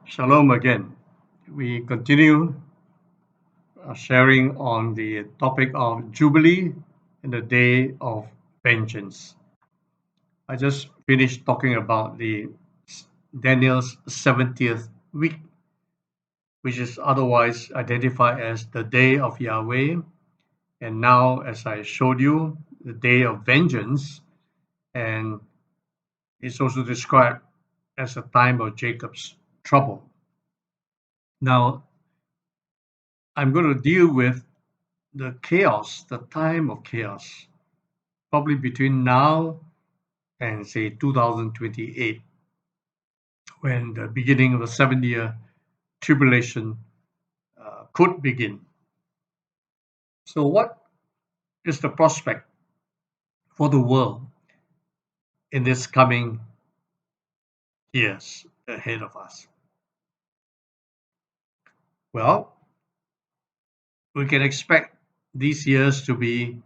Shalom again. We continue sharing on the topic of Jubilee and the day of vengeance. I just finished talking about the Daniel's 70th week, which is otherwise identified as the day of Yahweh. And now, as I showed you, the day of vengeance, and it's also described as a time of Jacob's trouble. Now, I'm going to deal with the chaos, the time of chaos, probably between now and say 2028, when the beginning of the 7 year tribulation could begin. So, what is the prospect for the world in this coming years ahead of us? Well, we can expect these years to be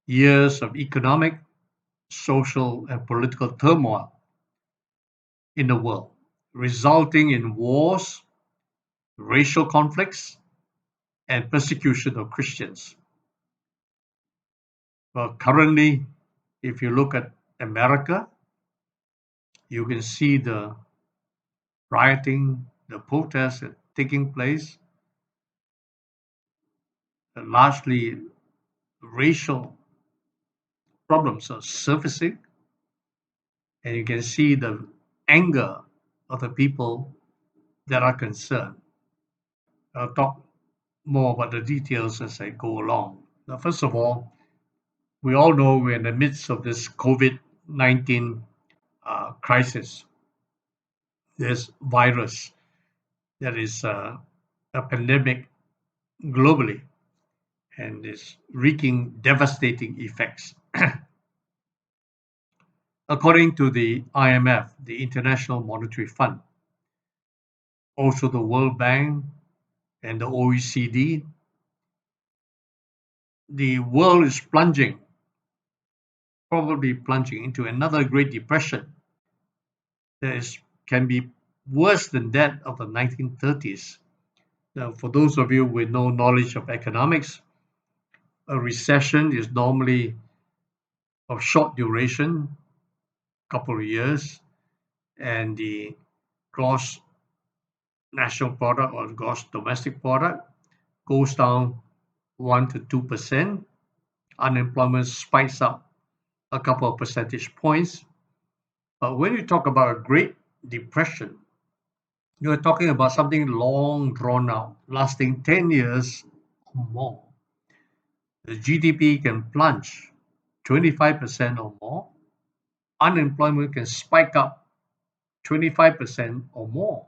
years of economic, social, and political turmoil in the world, resulting in wars, racial conflicts, and persecution of Christians. Well, currently, if you look at America, you can see the rioting, the protests taking place, largely racial problems are surfacing, and you can see the anger of the people that are concerned. I'll talk more about the details as I go along. Now, first of all, we all know we're in the midst of this COVID-19 crisis, this virus that is a pandemic globally and is wreaking devastating effects. According to the IMF, the International Monetary Fund, also the World Bank and the OECD, the world is plunging, probably plunging into another Great Depression that can be worse than that of the 1930s. Now, for those of you with no knowledge of economics, a recession is normally of short duration, couple of years, and the gross national product or gross domestic product goes down 1 to 2%. Unemployment spikes up a couple of percentage points. But when you talk about a Great Depression, you're talking about something long drawn out, lasting 10 years or more. The GDP can plunge 25% or more. Unemployment can spike up 25% or more.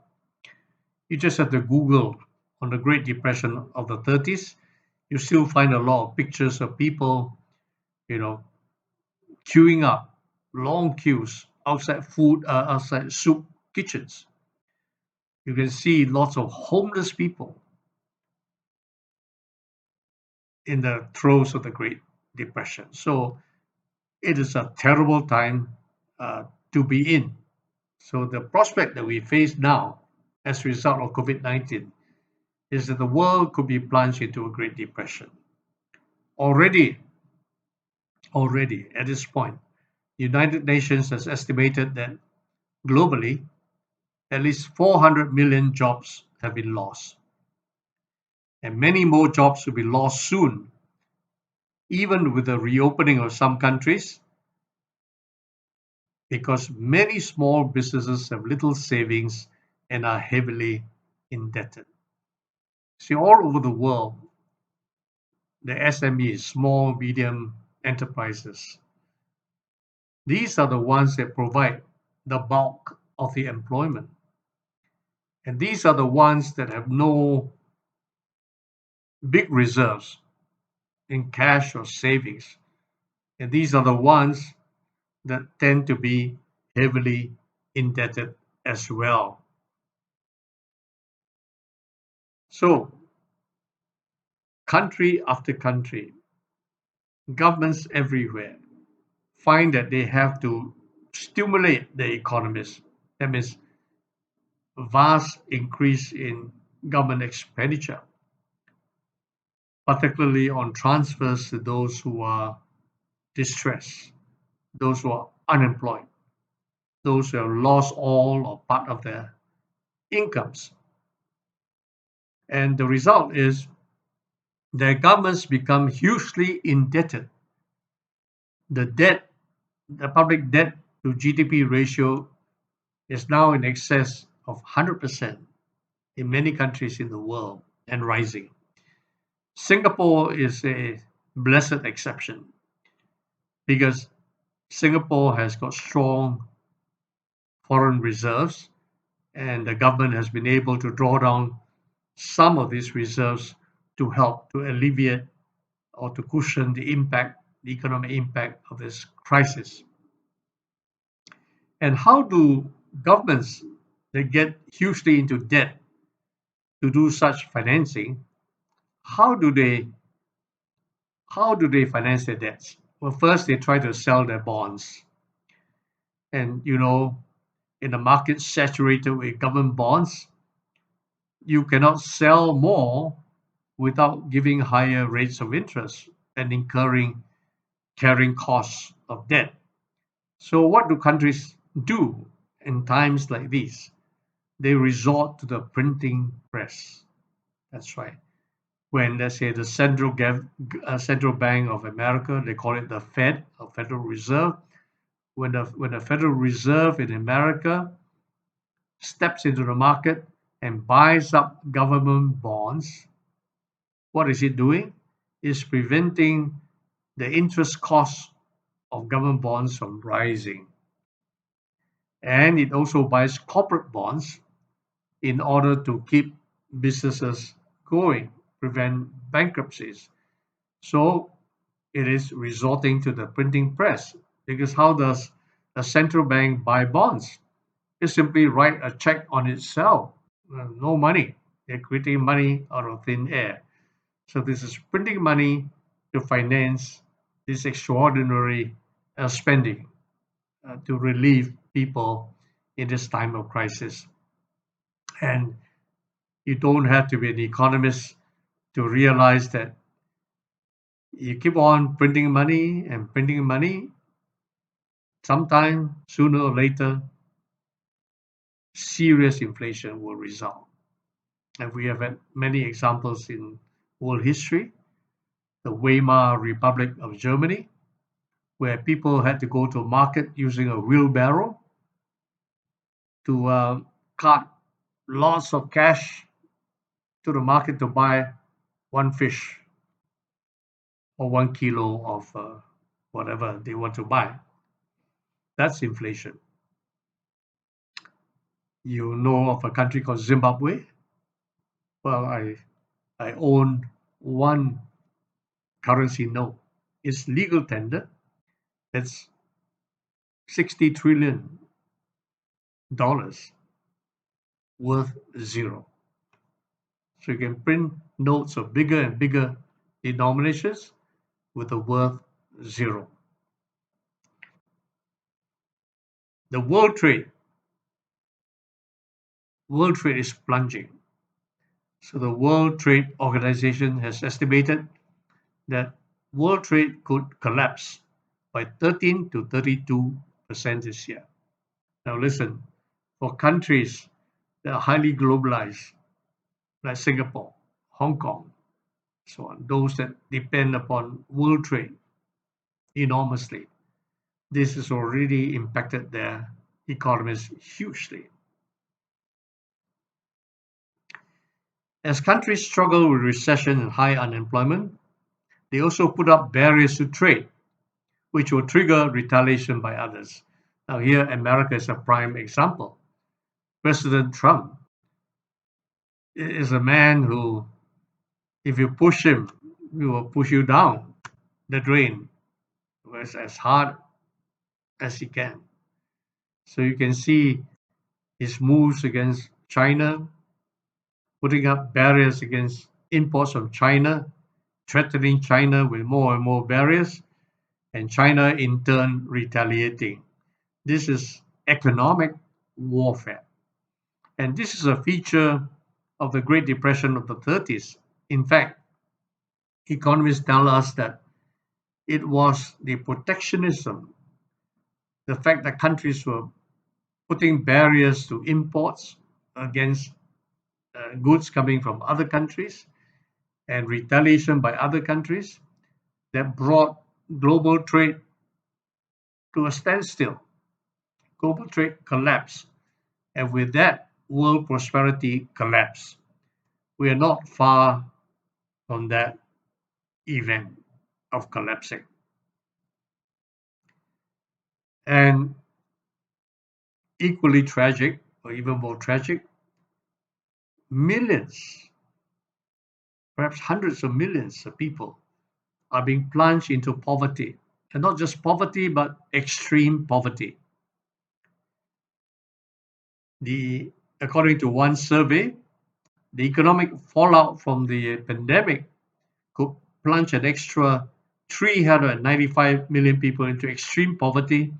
You just have to Google on the Great Depression of the 30s. You still find a lot of pictures of people, you know, queuing up, long queues outside soup kitchens. You can see lots of homeless people in the throes of the Great Depression. So it is a terrible time to be in. So the prospect that we face now as a result of COVID-19 is that the world could be plunged into a Great Depression. Already at this point, the United Nations has estimated that globally, at least 400 million jobs have been lost. And many more jobs will be lost soon, even with the reopening of some countries, because many small businesses have little savings and are heavily indebted. See, all over the world, the SMEs, small, medium enterprises, these are the ones that provide the bulk of the employment. And these are the ones that have no big reserves in cash or savings. And these are the ones that tend to be heavily indebted as well. So, country after country, governments everywhere find that they have to stimulate the economies. That means vast increase in government expenditure, particularly on transfers to those who are distressed, those who are unemployed, those who have lost all or part of their incomes. And the result is their governments become hugely indebted. The debt, the public debt to GDP ratio is now in excess of 100% in many countries in the world and rising. Singapore is a blessed exception because Singapore has got strong foreign reserves and the government has been able to draw down some of these reserves to help to alleviate or to cushion the impact, the economic impact of this crisis. And how do governments that get hugely into debt to do such financing, how do they finance their debts? Well, first they try to sell their bonds. And in a market saturated with government bonds, you cannot sell more without giving higher rates of interest and incurring carrying costs of debt. So what do countries do in times like these? They resort to the printing press. That's right. When, let's say, the Central Bank of America, they call it the Fed, or Federal Reserve. When the Federal Reserve in America steps into the market and buys up government bonds, what is it doing? It's preventing the interest cost of government bonds from rising. And it also buys corporate bonds in order to keep businesses going, prevent bankruptcies. So it is resorting to the printing press because how does a central bank buy bonds? It simply write a check on itself. No money. They're creating money out of thin air. So this is printing money to finance this extraordinary spending to relieve people in this time of crisis. And you don't have to be an economist to realize that you keep on printing money and printing money, sometime sooner or later, serious inflation will result. And we have had many examples in world history. The Weimar Republic of Germany, where people had to go to a market using a wheelbarrow to cart lots of cash to the market to buy one fish or 1 kilo of whatever they want to buy. That's inflation. You know of a country called Zimbabwe? Well, I own one currency note. It's legal tender. It's $60 trillion worth zero. So you can print notes of bigger and bigger denominations with a worth zero. The world trade is plunging. So the World Trade Organization has estimated that world trade could collapse by 13 to 32% this year. Now listen, for countries that are highly globalized, like Singapore, Hong Kong, so on, those that depend upon world trade enormously, this has already impacted their economies hugely. As countries struggle with recession and high unemployment, they also put up barriers to trade, which will trigger retaliation by others. Now, here, America is a prime example. President Trump is a man who, if you push him, he will push you down the drain as hard as he can. So you can see his moves against China, putting up barriers against imports from China, threatening China with more and more barriers, and China in turn retaliating. This is economic warfare. And this is a feature of the Great Depression of the 30s. In fact, economists tell us that it was the protectionism, the fact that countries were putting barriers to imports against goods coming from other countries and retaliation by other countries that brought global trade to a standstill. Global trade collapsed, and with that, world prosperity collapsed. We are not far from that event of collapsing. And equally tragic, or even more tragic, millions, perhaps hundreds of millions of people are being plunged into poverty. And not just poverty, but extreme poverty. The, according to one survey, the economic fallout from the pandemic could plunge an extra 395 million people into extreme poverty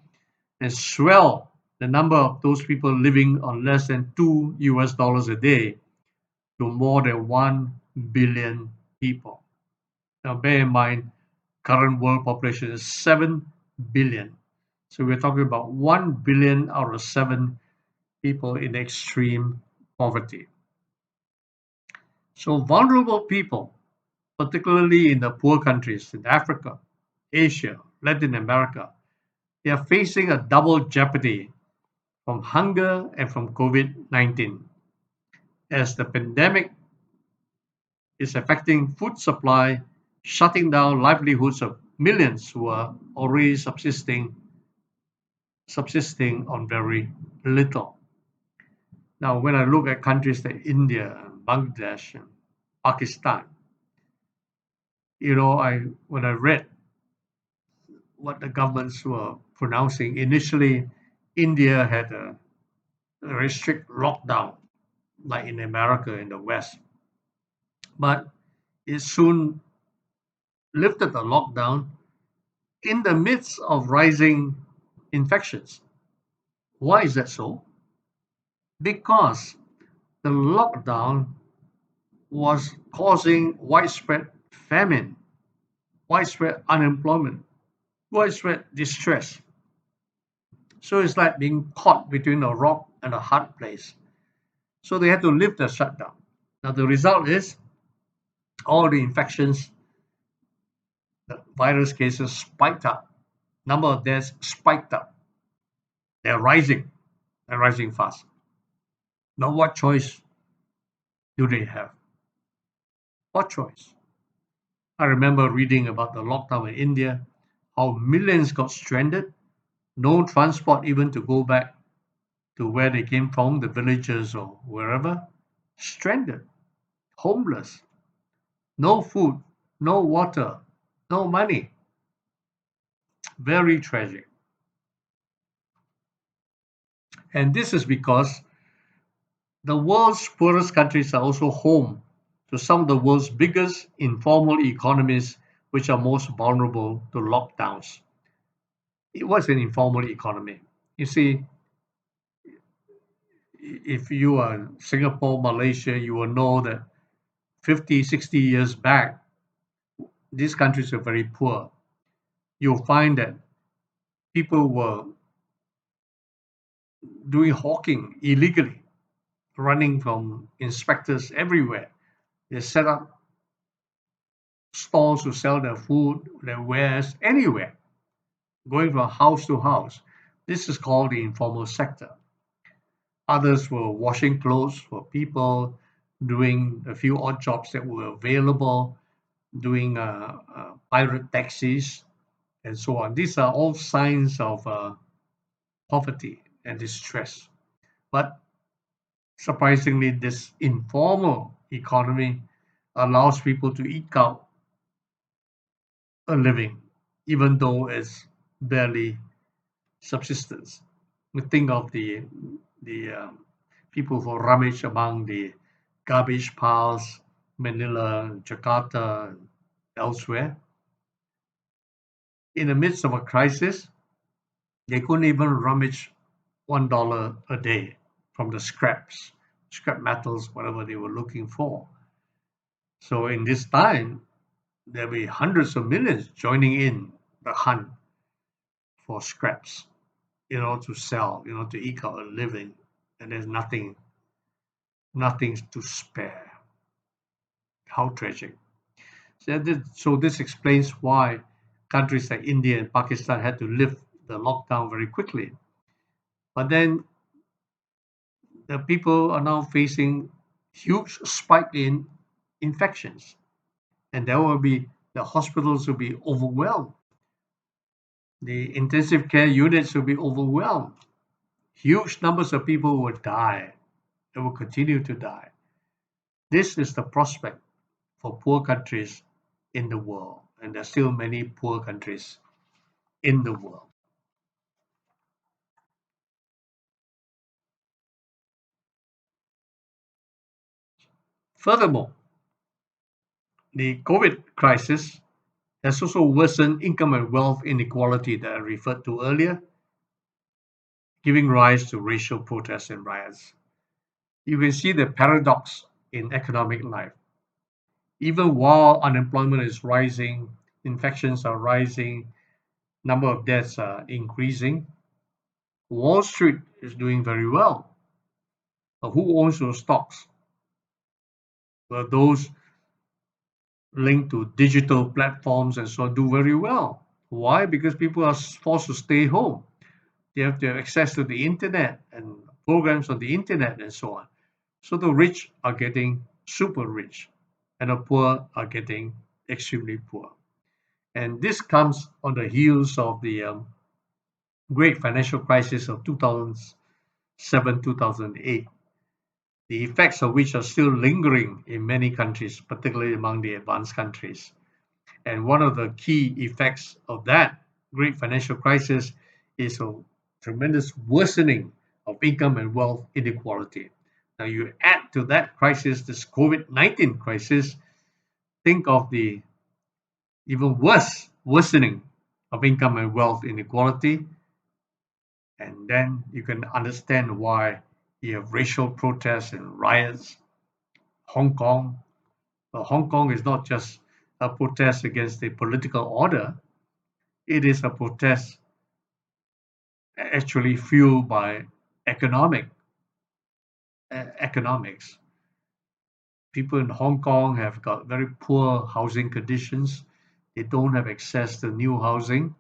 and swell the number of those people living on less than $2 a day to more than 1 billion people. Now, bear in mind, current world population is 7 billion. So we're talking about 1 billion out of 7 people in extreme poverty. So vulnerable people, particularly in the poor countries in Africa, Asia, Latin America, they are facing a double jeopardy from hunger and from COVID-19. As the pandemic is affecting food supply, shutting down livelihoods of millions who are already subsisting on very little. Now, when I look at countries like India, Bangladesh, and Pakistan, when I read what the governments were pronouncing, initially India had a very strict lockdown, like in America in the West, but it soon lifted the lockdown in the midst of rising infections. Why is that so? Because the lockdown was causing widespread famine, widespread unemployment, widespread distress. So it's like being caught between a rock and a hard place. So they had to lift the shutdown. Now the result is all the infections, the virus cases spiked up. Number of deaths spiked up. They're rising and rising fast. Now what choice do they have? What choice? I remember reading about the lockdown in India, how millions got stranded, no transport even to go back to where they came from, the villages or wherever, stranded, homeless, no food, no water, no money. Very tragic. And this is because the world's poorest countries are also home to some of the world's biggest informal economies, which are most vulnerable to lockdowns. It was an informal economy. You see, if you are in Singapore, Malaysia, you will know that 50, 60 years back, these countries are very poor. You'll find that people were doing hawking illegally, running from inspectors everywhere. They set up stalls to sell their food, their wares, anywhere, going from house to house. This is called the informal sector. Others were washing clothes for people, doing a few odd jobs that were available, doing pirate taxis, and so on. These are all signs of poverty and distress. But surprisingly, this informal economy allows people to eke out a living, even though it's barely subsistence. We think of the people who rummage among the garbage piles, Manila, Jakarta, and elsewhere. In the midst of a crisis, they couldn't even rummage $1 a day from the scraps scrap metals, whatever they were looking for. So in this time, there'll be hundreds of millions joining in the hunt for scraps, to sell, to eke out a living, and there's nothing to spare. How tragic. So this explains why countries like India and Pakistan had to lift the lockdown very quickly. But then the people are now facing huge spike in infections, and the hospitals will be overwhelmed. The intensive care units will be overwhelmed. Huge numbers of people will die and will continue to die. This is the prospect for poor countries in the world, and there are still many poor countries in the world. Furthermore, the COVID crisis has also worsened income and wealth inequality that I referred to earlier, giving rise to racial protests and riots. You can see the paradox in economic life. Even while unemployment is rising, infections are rising, number of deaths are increasing, Wall Street is doing very well. But who owns those stocks? Well, those linked to digital platforms and so on do very well. Why? Because people are forced to stay home. They have to have access to the internet and programs on the internet and so on. So the rich are getting super rich and the poor are getting extremely poor. And this comes on the heels of the great financial crisis of 2007, 2008, the effects of which are still lingering in many countries, particularly among the advanced countries. And one of the key effects of that great financial crisis is a tremendous worsening of income and wealth inequality. Now, you add to that crisis this COVID-19 crisis, think of the even worse worsening of income and wealth inequality, and then you can understand why you have racial protests and riots. Hong Kong, well, Hong Kong is not just a protest against the political order, it is a protest actually fueled by economics. People in Hong Kong have got very poor housing conditions. They don't have access to new housing.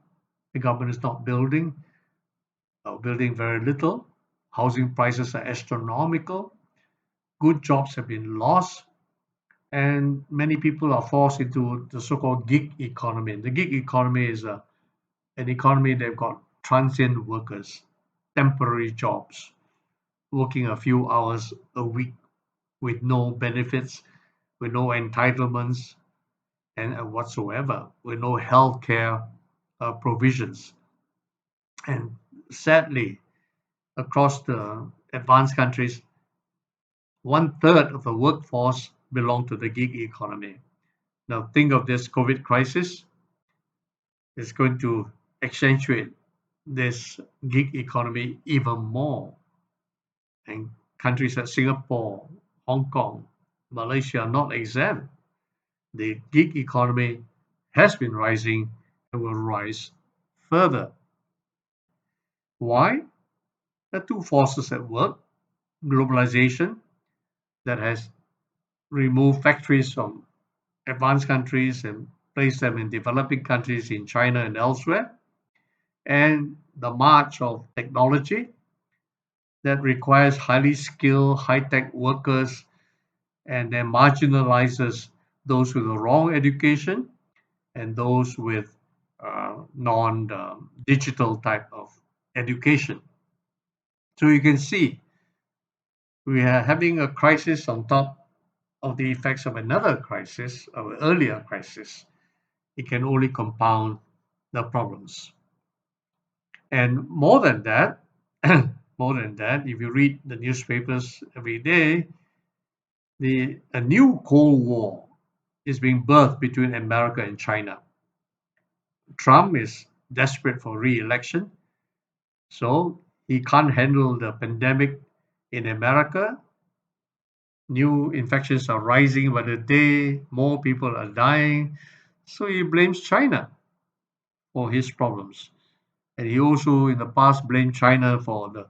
The government is not building, or building very little. Housing prices are astronomical. Good jobs have been lost, and many people are forced into the so-called gig economy. The gig economy is an economy that got transient workers, temporary jobs, working a few hours a week with no benefits, with no entitlements, and whatsoever, with no health care provisions. And sadly, across the advanced countries, one third of the workforce belong to the gig economy. Now, think of this COVID crisis. It's going to accentuate this gig economy even more. And countries like Singapore, Hong Kong, Malaysia are not exempt. The gig economy has been rising and will rise further. Why? There are two forces at work: globalization, that has removed factories from advanced countries and placed them in developing countries in China and elsewhere, and the march of technology that requires highly skilled, high tech workers and then marginalizes those with the wrong education and those with non digital type of education. So you can see we are having a crisis on top of the effects of another crisis, of an earlier crisis. It can only compound the problems. And more than that, if you read the newspapers every day, a new Cold War is being birthed between America and China. Trump is desperate for re-election, so he can't handle the pandemic in America, New infections are rising by the day, more people are dying. So he blames China for his problems. And he also, in the past, blamed China for the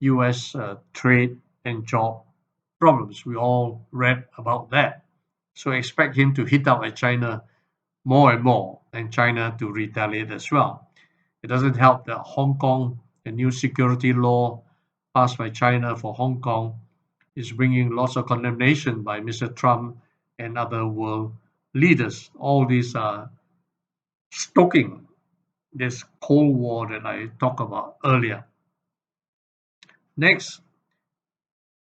US trade and job problems. We all read about that. So expect him to hit out at China more and more, and China to retaliate as well. It doesn't help that Hong Kong, the new security law passed by China for Hong Kong, is bringing lots of condemnation by Mr. Trump and other world leaders. All these are stoking this Cold War that I talked about earlier. Next,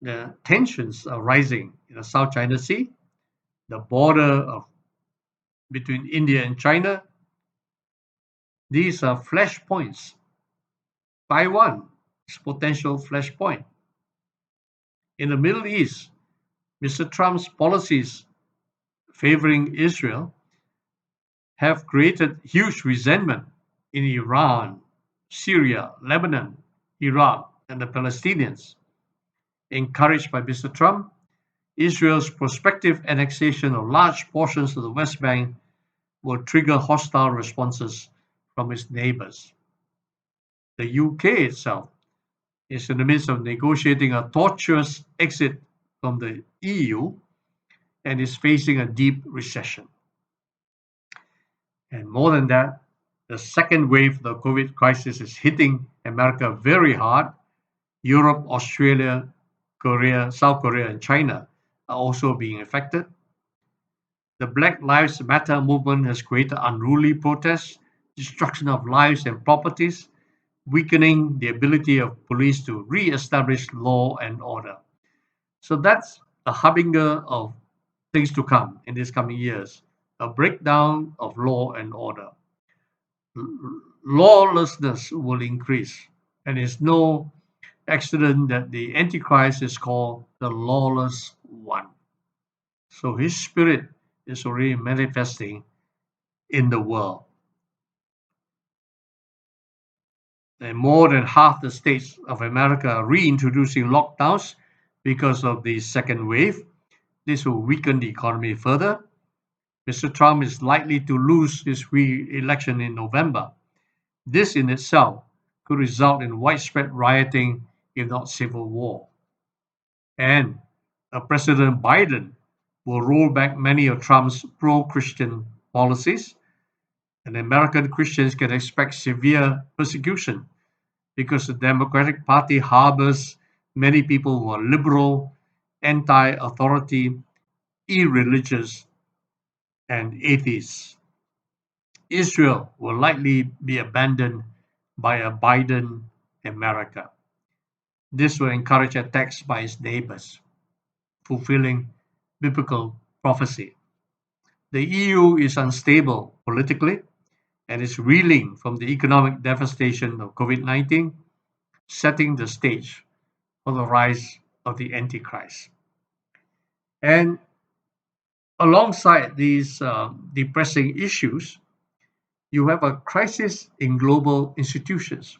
the tensions are rising in the South China Sea, the border between India and China. These are flashpoints. Taiwan is potential flashpoint. In the Middle East, Mr. Trump's policies favoring Israel have created huge resentment in Iran, Syria, Lebanon, Iraq, and the Palestinians. Encouraged by Mr. Trump, Israel's prospective annexation of large portions of the West Bank will trigger hostile responses from its neighbors. The UK itself is in the midst of negotiating a tortuous exit from the EU and is facing a deep recession. And more than that, the second wave of the COVID crisis is hitting America very hard. Europe, Australia, Korea, South Korea, and China are also being affected. The Black Lives Matter movement has created unruly protests, destruction of lives and properties, weakening the ability of police to re-establish law and order. So that's a harbinger of things to come in these coming years, a breakdown of law and order. Lawlessness will increase, and it's no accident that the Antichrist is called the lawless one. So his spirit is already manifesting in the world. And more than half the states of America are reintroducing lockdowns because of the second wave. This will weaken the economy further. Mr. Trump is likely to lose his re-election in November. This in itself could result in widespread rioting, if not civil war. And President Biden will roll back many of Trump's pro-Christian policies, and American Christians can expect severe persecution because the Democratic Party harbors many people who are liberal, anti-authority, irreligious, and atheists. Israel will likely be abandoned by a Biden America. This will encourage attacks by its neighbors, fulfilling biblical prophecy. The EU is unstable politically and is reeling from the economic devastation of COVID-19, setting the stage for the rise of the Antichrist. And alongside these depressing issues, you have a crisis in global institutions.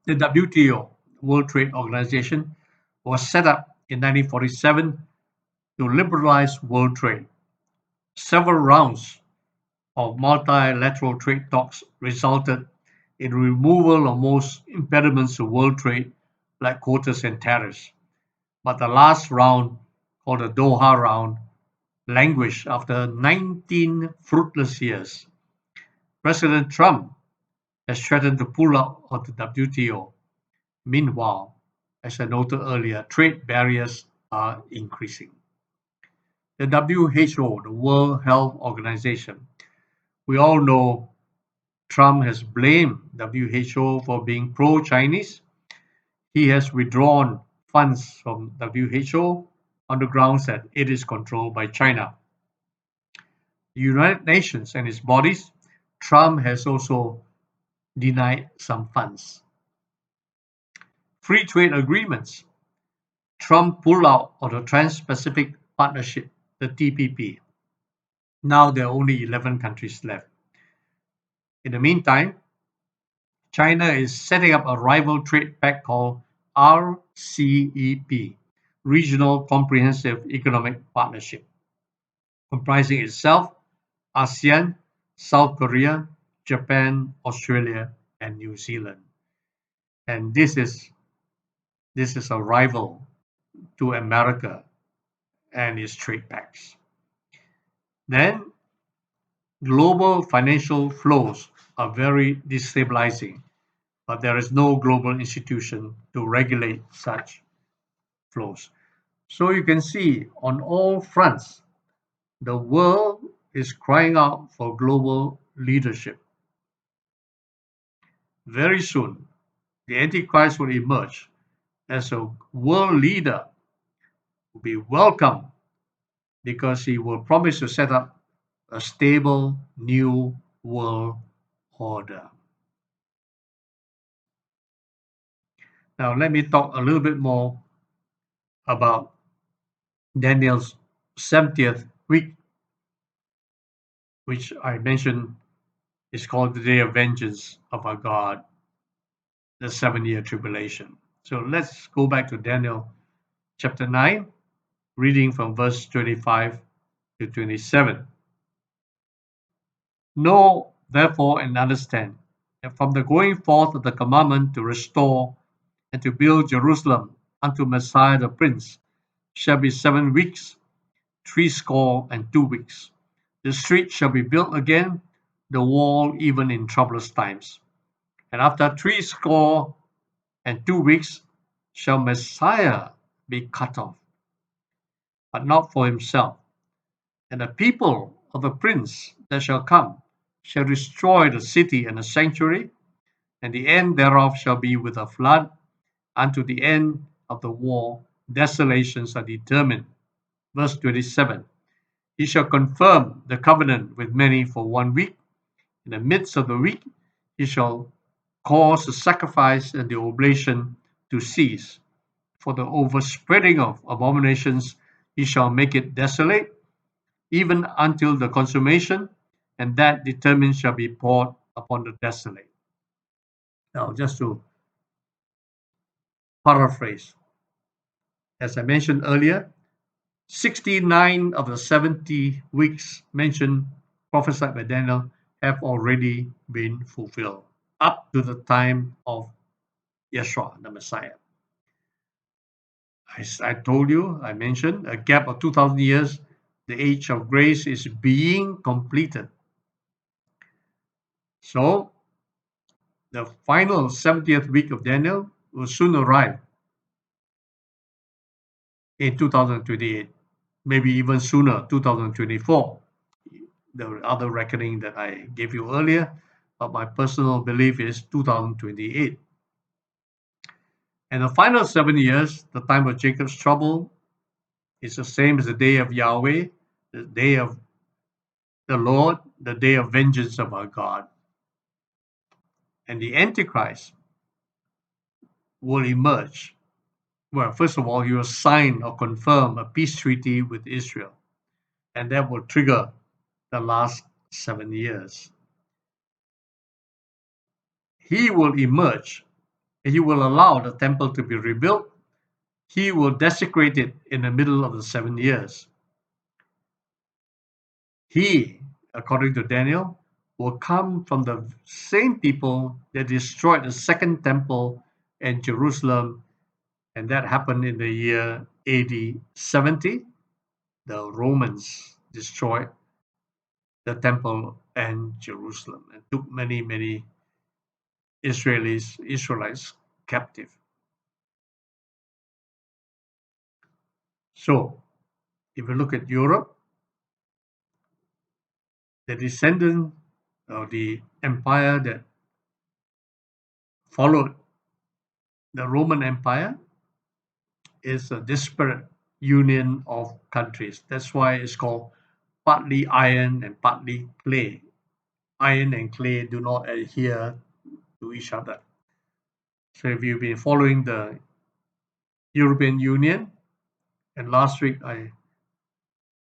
The WTO, World Trade Organization, was set up in 1947 to liberalize world trade. Several rounds of multilateral trade talks resulted in removal of most impediments to world trade, like quotas and tariffs. But the last round, called the Doha round, languished after 19 fruitless years. President Trump has threatened to pull out of the WTO. Meanwhile, as I noted earlier, trade barriers are increasing. The WHO, the World Health Organization, we all know Trump has blamed WHO for being pro-Chinese. He has withdrawn funds from WHO on the grounds that it is controlled by China. The United Nations and its bodies, Trump has also denied some funds. Free trade agreements. Trump pulled out of the Trans-Pacific Partnership, the TPP. Now there are only 11 countries left. In the meantime, China is setting up a rival trade pact called RCEP, Regional Comprehensive Economic Partnership, comprising itself ASEAN, South Korea, Japan, Australia, and New Zealand. And this is a rival to America and its trade pacts. Then global financial flows are very destabilizing, but there is no global institution to regulate such flows. So you can see on all fronts, the world is crying out for global leadership. Very soon, the Antichrist will emerge as a world leader, will be welcome because he will promise to set up a stable new world order. Now, let me talk a little bit more about Daniel's 70th week, which I mentioned is called the day of vengeance of our God, the 7-year tribulation. So let's go back to Daniel chapter 9, reading from verse 25 to 27. Know therefore and understand that from the going forth of the commandment to restore and to build Jerusalem unto Messiah the Prince shall be 7 weeks, 62 weeks. The street shall be built again, the wall even in troublous times. And after 62 weeks shall Messiah be cut off, but not for himself. And the people of the prince that shall come shall destroy the city and the sanctuary, and the end thereof shall be with a flood. Unto the end of the war, desolations are determined. Verse 27. He shall confirm the covenant with many for 1 week. In the midst of the week, he shall cause the sacrifice and the oblation to cease. For the overspreading of abominations, he shall make it desolate, even until the consummation, and that determined shall be poured upon the desolate. Now, just to paraphrase, as I mentioned earlier, 69 of the 70 weeks mentioned, prophesied by Daniel, have already been fulfilled up to the time of Yeshua, the Messiah. I told you, I mentioned, a gap of 2,000 years, the age of grace is being completed. So, the final 70th week of Daniel will soon arrive in 2028, maybe even sooner, 2024. The other reckoning that I gave you earlier, but my personal belief is 2028. And the final 7 years, the time of Jacob's trouble, is the same as the day of Yahweh, the day of the Lord, the day of vengeance of our God. And the Antichrist will emerge. Well, first of all, he will sign or confirm a peace treaty with Israel, and that will trigger the last 7 years. He will emerge. He will allow the temple to be rebuilt. He will desecrate it in the middle of the 7 years. He, according to Daniel, will come from the same people that destroyed the second temple in Jerusalem, and that happened in the year AD 70. The Romans destroyed the temple and Jerusalem and took many Israelites captive. So, if you look at Europe, the descendant of the empire that followed the Roman Empire is a disparate union of countries. That's why it's called partly iron and partly clay. Iron and clay do not adhere to each other. So if you've been following the European Union, and last week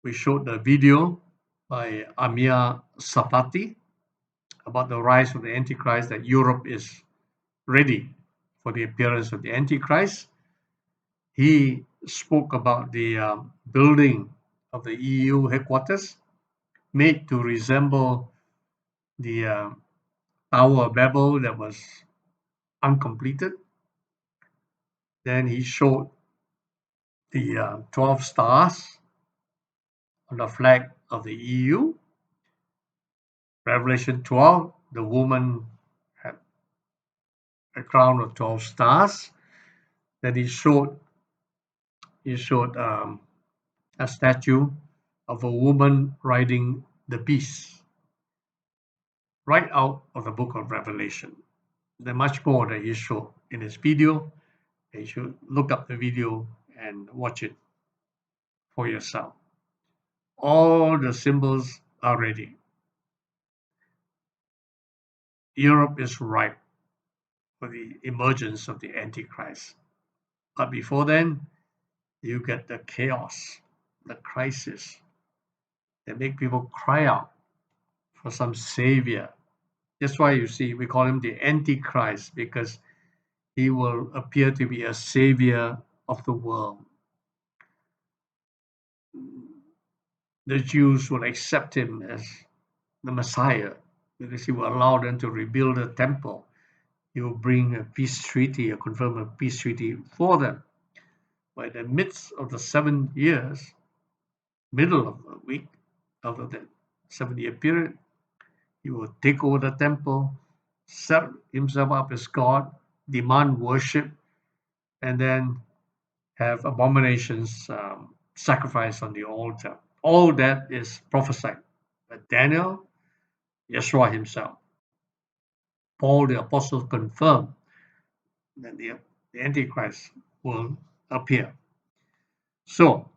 we showed the video by Amir Sapati about the rise of the Antichrist, that Europe is ready for the appearance of the Antichrist. He spoke about the building of the EU headquarters, made to resemble the Tower of Babel that was uncompleted. Then he showed the 12 stars on the flag of the EU. Revelation 12, the woman had a crown of 12 stars. Then he showed a statue of a woman riding the beast right out of the book of Revelation. There's much more that he showed in his video. You should look up the video and watch it for yourself. All the symbols are ready. Europe is ripe for the emergence of the Antichrist. But before then, you get the chaos, the crisis that make people cry out for some savior. That's why you see we call him the Antichrist, because he will appear to be a savior of the world. The Jews will accept him as the Messiah because he will allow them to rebuild the temple. He will bring a peace treaty, or confirm a peace treaty for them. But in the midst of the 7 years, middle of the week, of the 7-year period, he will take over the temple, set himself up as God, demand worship, and then have abominations sacrificed on the altar. All that is prophesied by Daniel, Yeshua himself. Paul the Apostle confirmed that the Antichrist will appear. So,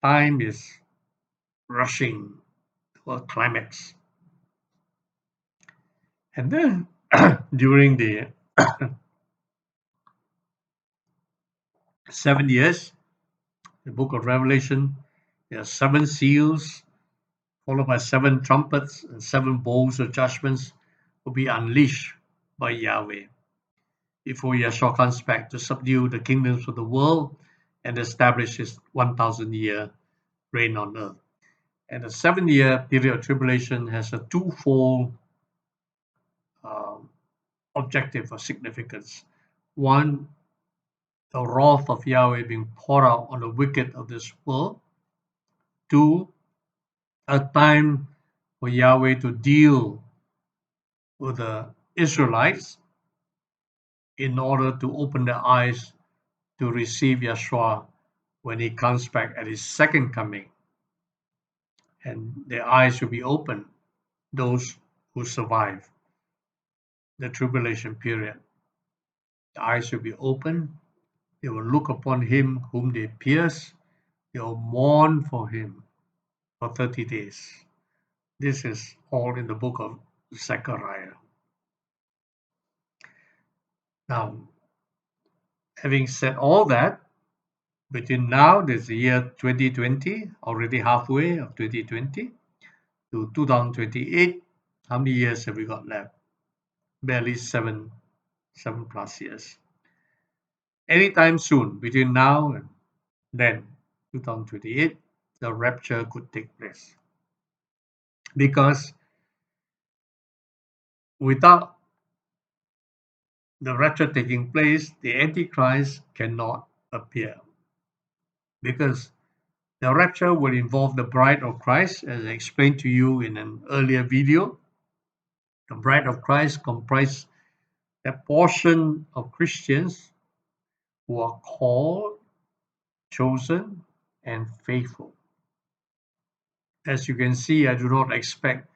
time is rushing to a climax. And then during the 7 years, the book of Revelation, there are 7 seals, followed by 7 trumpets, and 7 bowls of judgments will be unleashed by Yahweh before Yeshua comes back to subdue the kingdoms of the world and establish his 1,000-year reign on earth. And the 7-year period of tribulation has a twofold objective or significance. One, the wrath of Yahweh being poured out on the wicked of this world. 2, a time for Yahweh to deal with the Israelites in order to open their eyes to receive Yeshua when he comes back at his second coming. And their eyes will be open, those who survive the tribulation period. The eyes will be open. They will look upon him whom they pierced. They will mourn for him for 30 days. This is all in the book of Zechariah. Now, having said all that, between now, there's the year 2020, already halfway of 2020, to 2028. How many years have we got left? Barely 7+ years. Anytime soon, between now and then, 2028, the rapture could take place. Because without the rapture taking place, the Antichrist cannot appear. Because the rapture will involve the bride of Christ, as I explained to you in an earlier video. The bride of Christ comprises a portion of Christians who are called, chosen, and faithful. As you can see, I do not expect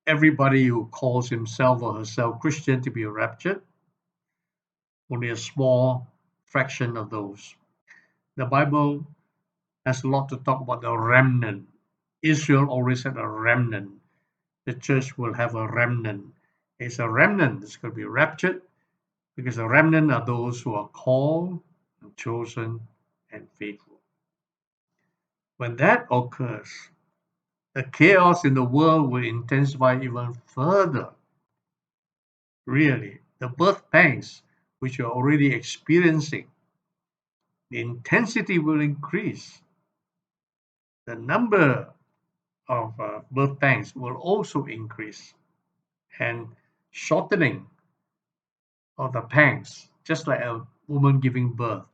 everybody who calls himself or herself Christian to be raptured. Only a small fraction of those. The Bible has a lot to talk about the remnant. Israel always had a remnant. The church will have a remnant. It's a remnant that's going to be raptured, because the remnant are those who are called, and chosen, and faithful. When that occurs, the chaos in the world will intensify even further. Really, the birth pangs which you're already experiencing, the intensity will increase. The number of birth pangs will also increase, and shortening of the pangs, just like a woman giving birth.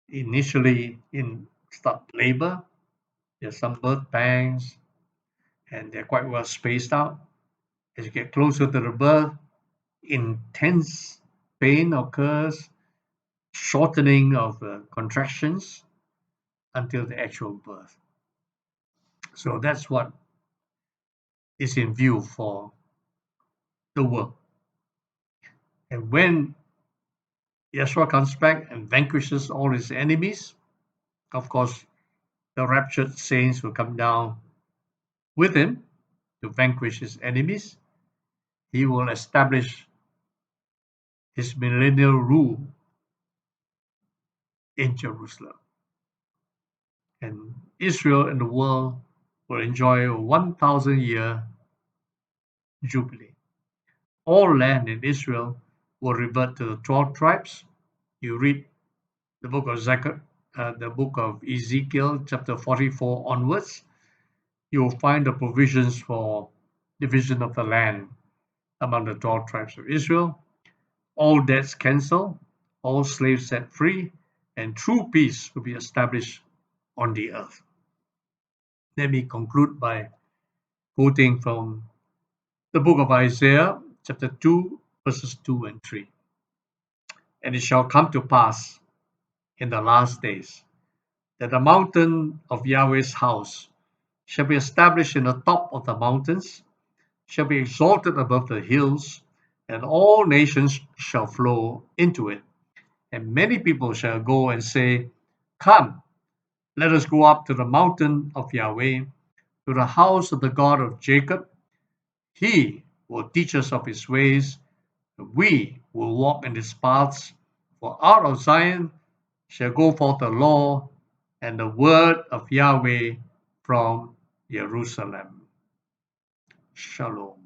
Initially, in start labor, there's some birth pangs, and they're quite well spaced out. As you get closer to the birth, intense pain occurs, shortening of contractions until the actual birth. So that's what is in view for the world. And when Yeshua comes back and vanquishes all his enemies, of course, the raptured saints will come down with him to vanquish his enemies. He will establish his millennial rule in Jerusalem. And Israel and the world will enjoy a 1,000-year Jubilee. All land in Israel will revert to the 12 tribes. You read the book of the book of Ezekiel, chapter 44 onwards, you will find the provisions for division of the land among the 12 tribes of Israel. All debts cancelled, all slaves set free, and true peace will be established on the earth. Let me conclude by quoting from the book of Isaiah, chapter 2, verses 2 and 3. And it shall come to pass in the last days that the mountain of Yahweh's house shall be established in the top of the mountains, shall be exalted above the hills, and all nations shall flow into it. And many people shall go and say, Come, let us go up to the mountain of Yahweh, to the house of the God of Jacob. He will teach us of his ways, and we will walk in his paths. For out of Zion shall go forth the law and the word of Yahweh from Jerusalem. Shalom.